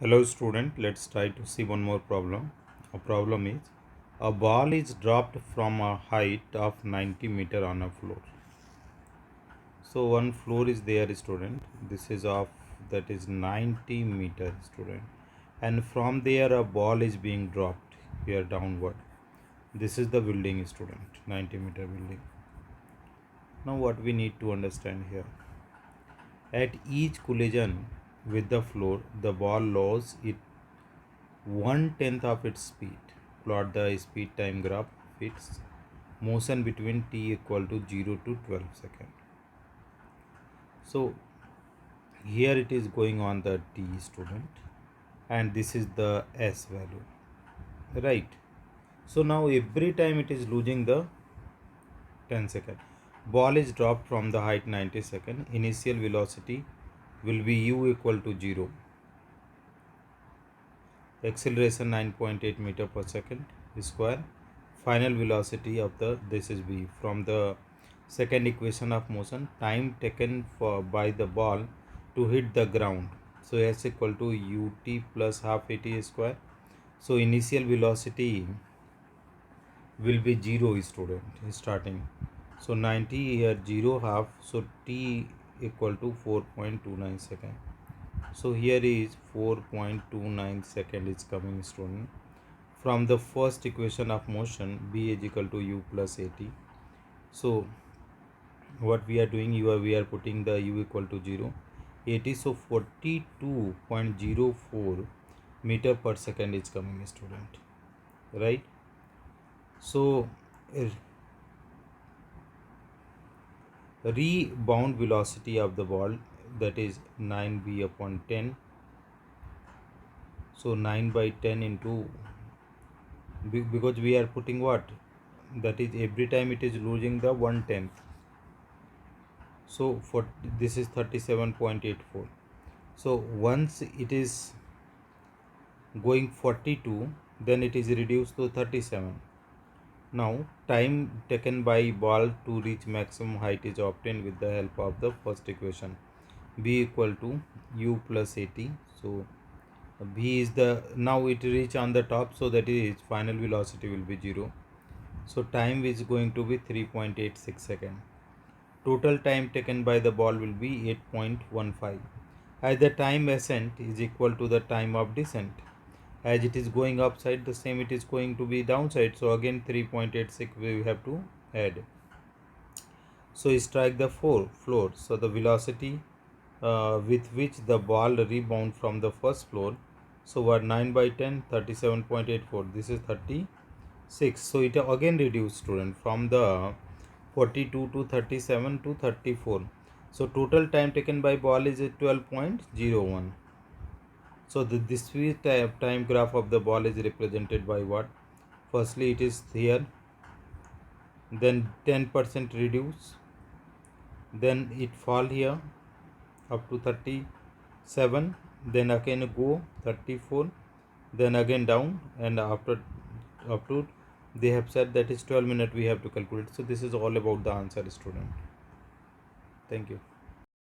Hello student, let's try to see one more problem. A problem is a ball is dropped from a height of 90 meter on a floor. So one floor is there student. This is of that is 90 meter student. And from there a ball is being dropped here downward. This is the building student, 90-meter building. Now what we need to understand here. At each collision with the floor, the ball loses one-tenth of its speed. Plot the speed time graph of its motion between t equal to 0 to 12 seconds. So here it is going on the t student, and this is the s value, right? So now every time it is losing the 10 second. Ball is dropped from the height 90 second. Initial velocity will be u equal to 0. Acceleration 9.8 meter per second square. Final velocity of the this is v. From the second equation of motion, time taken by the ball to hit the ground. So s equal to ut plus half at square. So initial velocity will be 0 student starting. So 90 here 0 half, so t equal to 4.29 second. So here is 4.29 second is coming student. From the first equation of motion, b is equal to u plus at. So what we are doing, we are putting the u equal to 0, at, so 42.04 meter per second is coming student, right? So rebound velocity of the ball, that is 9b upon 10. So 9 by 10 into, because we are putting what, that is every time it is losing the 1/10. So for this is 37.84. So once it is going 42, then it is reduced to 37. Now time taken by ball to reach maximum height is obtained with the help of the first equation, b equal to u plus at. So v is the, now it reach on the top, so that is final velocity will be 0. So time is going to be 3.86 second. Total time taken by the ball will be 8.15. As the time ascent is equal to the time of descent. As it is going upside, the same it is going to be downside. So again 3.86 we have to add. So strike the floor. So the velocity with which the ball rebound from the first floor. So what, 9 by 10, 37.84. This is 36. So it again reduced student from the 42 to 37 to 34. So total time taken by ball is 12.01. So this time graph of the ball is represented by what? Firstly it is here, then 10% reduce, then it fall here up to 37, then again go 34, then again down, and after up to, they have said that is 12 minutes we have to calculate. So this is all about the answer student. Thank you.